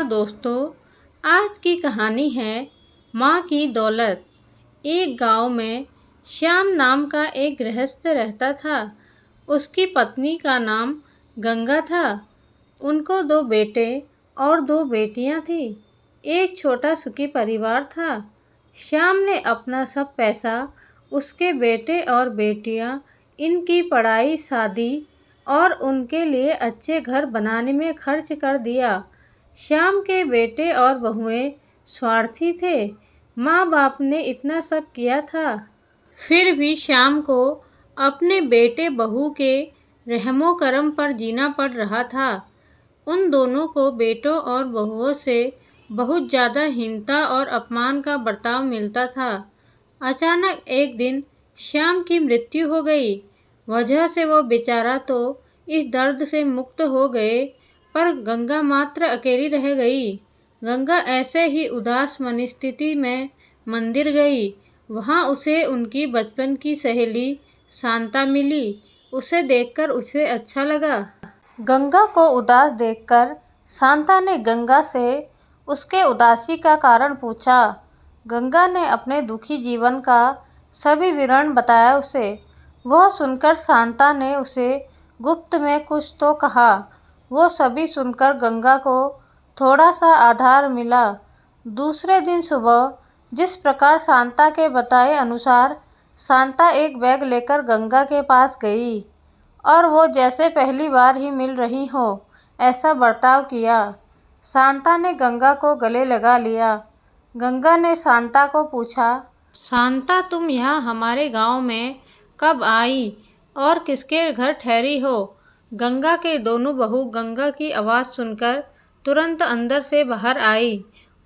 नमस्कार दोस्तों। आज की कहानी है माँ की दौलत। एक गांव में श्याम नाम का एक गृहस्थ रहता था। उसकी पत्नी का नाम गंगा था। उनको 2 बेटे और 2 बेटियां थीं। एक छोटा सुखी परिवार था। श्याम ने अपना सब पैसा उसके बेटे और बेटियां इनकी पढ़ाई, शादी और उनके लिए अच्छे घर बनाने में खर्च कर दिया। श्याम के बेटे और बहुएं स्वार्थी थे। माँ बाप ने इतना सब किया था, फिर भी श्याम को अपने बेटे बहू के रहमो करम पर जीना पड़ रहा था। उन दोनों को बेटों और बहुओं से बहुत ज़्यादा हीनता और अपमान का बर्ताव मिलता था। अचानक एक दिन श्याम की मृत्यु हो गई। वजह से वो बेचारा तो इस दर्द से मुक्त हो गए, पर गंगा मात्र अकेली रह गई। गंगा ऐसे ही उदास मनस्थिति में मंदिर गई। वहाँ उसे उनकी बचपन की सहेली शांता मिली। उसे देखकर उसे अच्छा लगा। गंगा को उदास देखकर शांता ने गंगा से उसके उदासी का कारण पूछा। गंगा ने अपने दुखी जीवन का सभी विवरण बताया उसे। वह सुनकर शांता ने उसे गुप्त में कुछ तो कहा। वो सभी सुनकर गंगा को थोड़ा सा आधार मिला। दूसरे दिन सुबह जिस प्रकार शांता के बताए अनुसार शांता एक बैग लेकर गंगा के पास गई और वो जैसे पहली बार ही मिल रही हो ऐसा बर्ताव किया। शांता ने गंगा को गले लगा लिया। गंगा ने शांता को पूछा, शांता तुम यहाँ हमारे गांव में कब आई और किसके घर ठहरी हो? गंगा के दोनों बहू गंगा की आवाज़ सुनकर तुरंत अंदर से बाहर आई।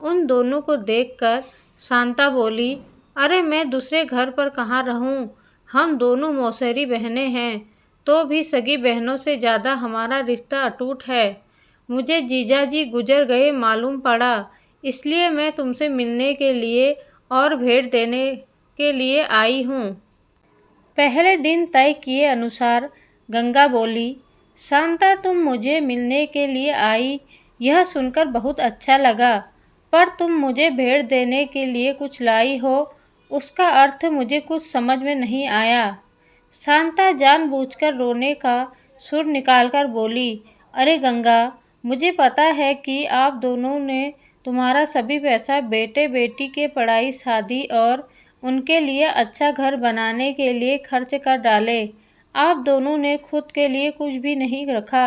उन दोनों को देखकर शांता बोली, अरे मैं दूसरे घर पर कहाँ रहूँ? हम दोनों मौसेरी बहनें हैं, तो भी सगी बहनों से ज़्यादा हमारा रिश्ता अटूट है। मुझे जीजाजी गुजर गए मालूम पड़ा, इसलिए मैं तुमसे मिलने के लिए और भेंट देने के लिए आई हूँ। पहले दिन तय किए अनुसार गंगा बोली, शांता तुम मुझे मिलने के लिए आई यह सुनकर बहुत अच्छा लगा, पर तुम मुझे भेंट देने के लिए कुछ लाई हो, उसका अर्थ मुझे कुछ समझ में नहीं आया। शांता जानबूझकर रोने का सुर निकालकर बोली, अरे गंगा, मुझे पता है कि आप दोनों ने तुम्हारा सभी पैसा बेटे बेटी के पढ़ाई, शादी और उनके लिए अच्छा घर बनाने के लिए खर्च कर डाले। आप दोनों ने खुद के लिए कुछ भी नहीं रखा।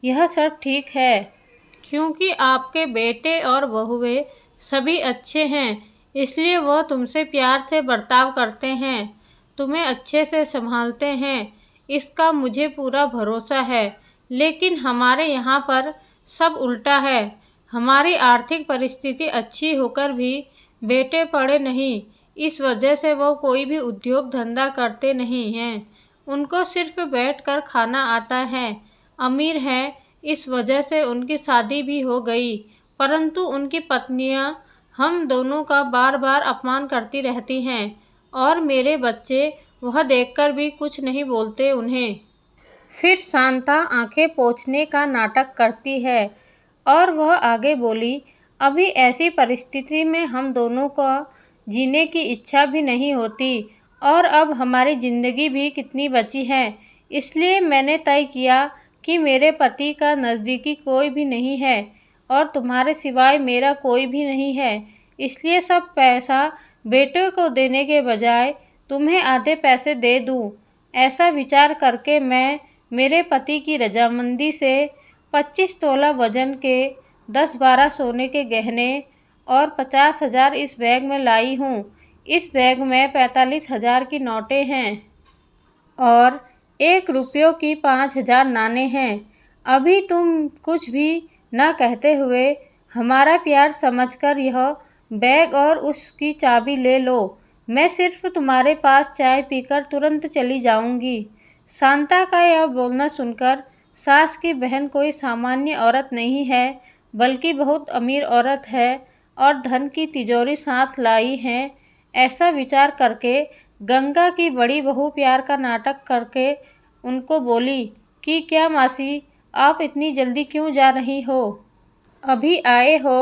यह सब ठीक है, क्योंकि आपके बेटे और बहुएं सभी अच्छे हैं, इसलिए वह तुमसे प्यार से बर्ताव करते हैं, तुम्हें अच्छे से संभालते हैं, इसका मुझे पूरा भरोसा है। लेकिन हमारे यहाँ पर सब उल्टा है। हमारी आर्थिक परिस्थिति अच्छी होकर भी बेटे पढ़े नहीं, इस वजह से वो कोई भी उद्योग धंधा करते नहीं हैं। उनको सिर्फ बैठकर खाना आता है। अमीर हैं, इस वजह से उनकी शादी भी हो गई, परंतु उनकी पत्नियां हम दोनों का बार बार अपमान करती रहती हैं और मेरे बच्चे वह देखकर भी कुछ नहीं बोलते उन्हें। फिर शांता आंखें पोंछने का नाटक करती है और वह आगे बोली, अभी ऐसी परिस्थिति में हम दोनों को जीने की इच्छा भी नहीं होती और अब हमारी ज़िंदगी भी कितनी बची है, इसलिए मैंने तय किया कि मेरे पति का नज़दीकी कोई भी नहीं है और तुम्हारे सिवाय मेरा कोई भी नहीं है, इसलिए सब पैसा बेटे को देने के बजाय तुम्हें आधे पैसे दे दूं। ऐसा विचार करके मैं मेरे पति की रजामंदी से 25 तोला वजन के 10-12 सोने के गहने और 50,000 इस बैग में लाई हूँ। इस बैग में 45,000 की नोटें हैं और 1 रुपयों की 5,000 नाणे हैं। अभी तुम कुछ भी न कहते हुए हमारा प्यार समझकर यह बैग और उसकी चाबी ले लो। मैं सिर्फ तुम्हारे पास चाय पीकर तुरंत चली जाऊंगी। शांता का यह बोलना सुनकर सास की बहन कोई सामान्य औरत नहीं है, बल्कि बहुत अमीर औरत है और धन की तिजोरी साथ लाई है। ऐसा विचार करके गंगा की बड़ी बहू प्यार का नाटक करके उनको बोली कि क्या मासी, आप इतनी जल्दी क्यों जा रही हो? अभी आए हो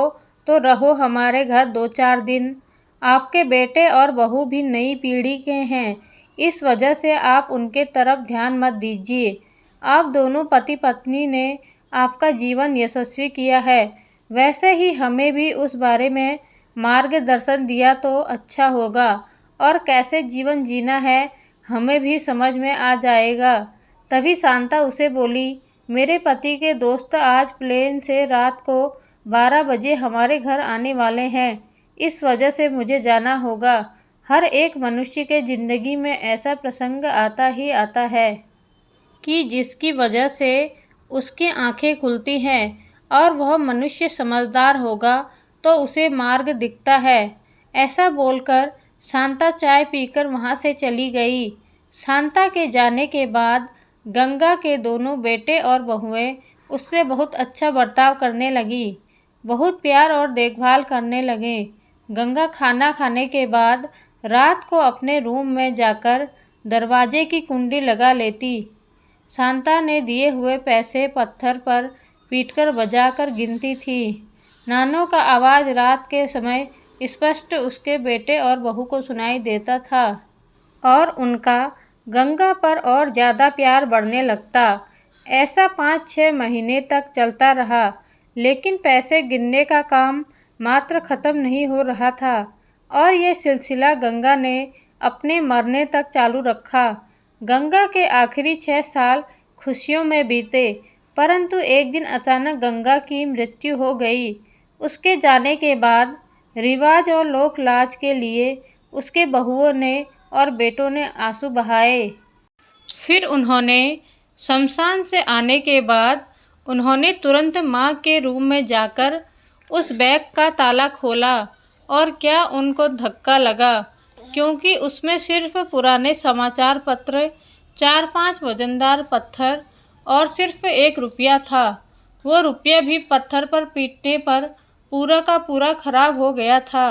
तो रहो हमारे घर 2-4 दिन। आपके बेटे और बहू भी नई पीढ़ी के हैं, इस वजह से आप उनके तरफ ध्यान मत दीजिए। आप दोनों पति पत्नी ने आपका जीवन यशस्वी किया है, वैसे ही हमें भी उस बारे में मार्गदर्शन दिया तो अच्छा होगा और कैसे जीवन जीना है हमें भी समझ में आ जाएगा। तभी शांता उसे बोली, मेरे पति के दोस्त आज प्लेन से रात को 12 बजे हमारे घर आने वाले हैं, इस वजह से मुझे जाना होगा। हर एक मनुष्य के ज़िंदगी में ऐसा प्रसंग आता ही आता है कि जिसकी वजह से उसकी आंखें खुलती हैं और वह मनुष्य समझदार होगा तो उसे मार्ग दिखता है। ऐसा बोलकर शांता चाय पीकर वहाँ से चली गई। शांता के जाने के बाद गंगा के दोनों बेटे और बहुएं उससे बहुत अच्छा बर्ताव करने लगी, बहुत प्यार और देखभाल करने लगे। गंगा खाना खाने के बाद रात को अपने रूम में जाकर दरवाजे की कुंडी लगा लेती। शांता ने दिए हुए पैसे पत्थर पर पीटकर बजाकर गिनती थी। नानों का आवाज़ रात के समय स्पष्ट उसके बेटे और बहू को सुनाई देता था और उनका गंगा पर और ज़्यादा प्यार बढ़ने लगता। ऐसा 5-6 महीने तक चलता रहा, लेकिन पैसे गिनने का काम मात्र ख़त्म नहीं हो रहा था और ये सिलसिला गंगा ने अपने मरने तक चालू रखा। गंगा के आखिरी 6 साल खुशियों में बीते, परंतु एक दिन अचानक गंगा की मृत्यु हो गई। उसके जाने के बाद रिवाज और लोक लाज के लिए उसके बहुओं ने और बेटों ने आंसू बहाए। फिर उन्होंने शमशान से आने के बाद उन्होंने तुरंत माँ के रूम में जाकर उस बैग का ताला खोला और क्या उनको धक्का लगा, क्योंकि उसमें सिर्फ पुराने समाचार पत्र, 4-5 वजनदार पत्थर और सिर्फ 1 रुपया था। वो रुपया भी पत्थर पर पीटने पर पूरा का पूरा खराब हो गया था।